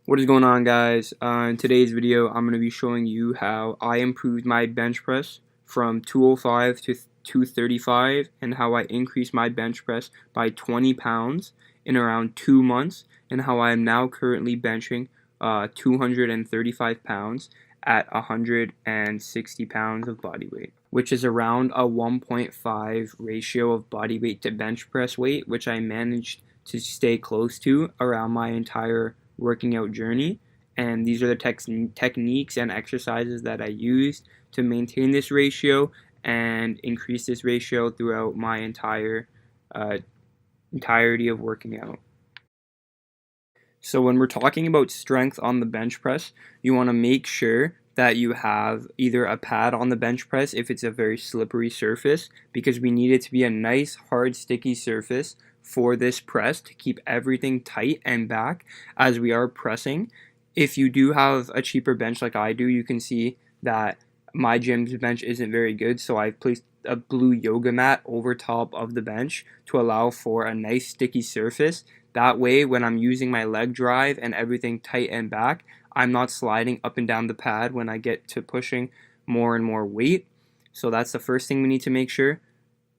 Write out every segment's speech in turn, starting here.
What is going on, guys? In today's video I'm going to be showing you how I improved my bench press from 205 to 235 and how I increased my bench press by 20 pounds in around 2 months, and how I am now currently benching 235 pounds at 160 pounds of body weight, which is around a 1.5 ratio of body weight to bench press weight, which I managed to stay close to around my entire working out journey. And these are the techniques and exercises that I used to maintain this ratio and increase this ratio throughout my entirety of working out. So when we're talking about strength on the bench press, you want to make sure that you have either a pad on the bench press if it's a very slippery surface, because we need it to be a nice, hard, sticky surface for this press to keep everything tight and back as we are pressing. If you do have a cheaper bench like I do, you can see that my gym's bench isn't very good, so I've placed a blue yoga mat over top of the bench to allow for a nice sticky surface. That way, when I'm using my leg drive and everything tight and back, I'm not sliding up and down the pad when I get to pushing more and more weight. So that's the first thing we need to make sure.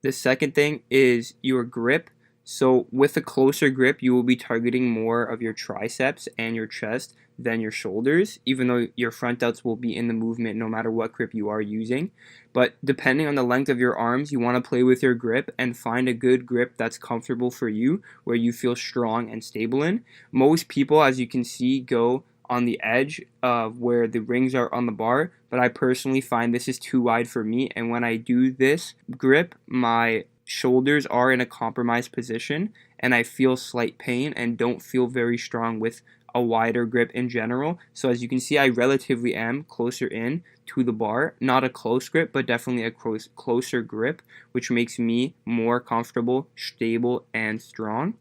The second thing is your grip. So with a closer grip, you will be targeting more of your triceps and your chest than your shoulders, even though your front delts will be in the movement no matter what grip you are using. But depending on the length of your arms, you want to play with your grip and find a good grip that's comfortable for you, where you feel strong and stable in. Most people, as you can see, go on the edge of where the rings are on the bar, but I personally find this is too wide for me, and when I do this grip, my shoulders are in a compromised position and I feel slight pain and don't feel very strong with a wider grip in general. So as you can see, I relatively am closer in to the bar, not a close grip, but definitely a closer grip, which makes me more comfortable, stable, and strong.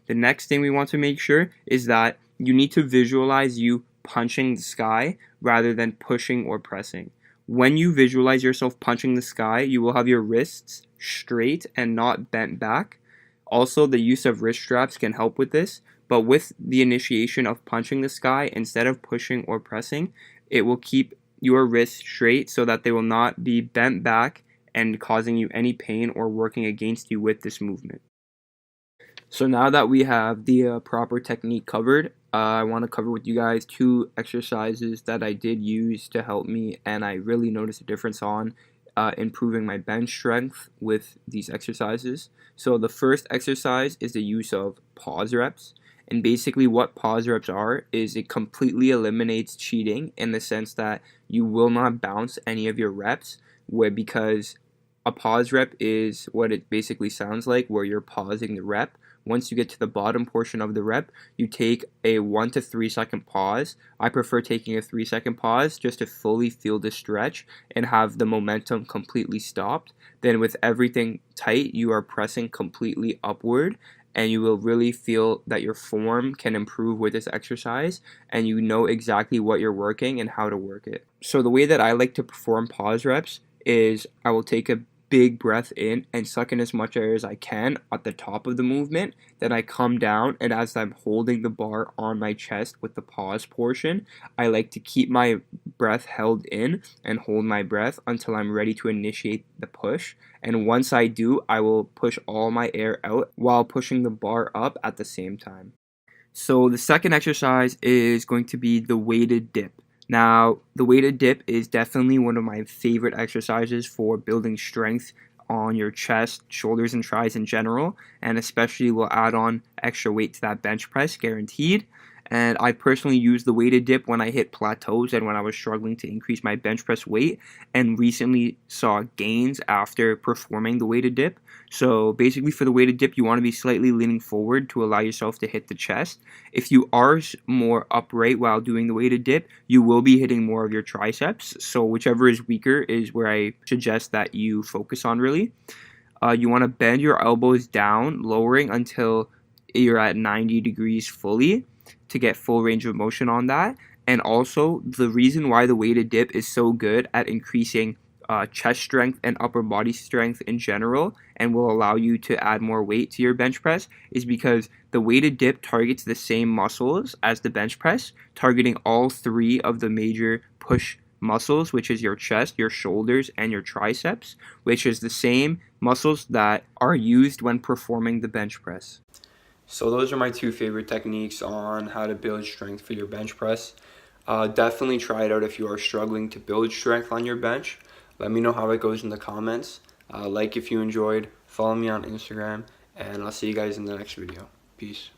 The next thing we want to make sure is that you need to visualize you punching the sky rather than pushing or pressing. When you visualize yourself punching the sky, you will have your wrists straight and not bent back. Also, the use of wrist straps can help with this, but with the initiation of punching the sky, instead of pushing or pressing, it will keep your wrists straight so that they will not be bent back and causing you any pain or working against you with this movement. So now that we have the proper technique covered, I want to cover with you guys two exercises that I did use to help me, and I really noticed a difference on improving my bench strength with these exercises. So the first exercise is the use of pause reps. And basically what pause reps are is it completely eliminates cheating, in the sense that you will not bounce any of your reps, because a pause rep is what it basically sounds like, where you're pausing the rep. Once you get to the bottom portion of the rep, you take a 1 to 3 second pause. I prefer taking a 3-second pause just to fully feel the stretch and have the momentum completely stopped. Then with everything tight, you are pressing completely upward, and you will really feel that your form can improve with this exercise, and you know exactly what you're working and how to work it. So the way that I like to perform pause reps is I will take a big breath in and suck in as much air as I can at the top of the movement. Then I come down, and as I'm holding the bar on my chest with the pause portion, I like to keep my breath held in and hold my breath until I'm ready to initiate the push. And once I do, I will push all my air out while pushing the bar up at the same time. So the second exercise is going to be the weighted dip. Now, the weighted dip is definitely one of my favorite exercises for building strength on your chest, shoulders, and tris in general, and especially will add on extra weight to that bench press, guaranteed. And I personally use the weighted dip when I hit plateaus and when I was struggling to increase my bench press weight, and recently saw gains after performing the weighted dip. So basically for the weighted dip, you want to be slightly leaning forward to allow yourself to hit the chest. If you are more upright while doing the weighted dip, you will be hitting more of your triceps. So whichever is weaker is where I suggest that you focus on really. You want to bend your elbows down, lowering until you're at 90 degrees fully to get full range of motion on that. And also, the reason why the weighted dip is so good at increasing chest strength and upper body strength in general and will allow you to add more weight to your bench press is because the weighted dip targets the same muscles as the bench press, targeting all three of the major push muscles, which is your chest, your shoulders, and your triceps, which is the same muscles that are used when performing the bench press. So those are my two favorite techniques on how to build strength for your bench press. Definitely try it out if you are struggling to build strength on your bench. Let me know how it goes in the comments. Like if you enjoyed, follow me on Instagram, and I'll see you guys in the next video. Peace.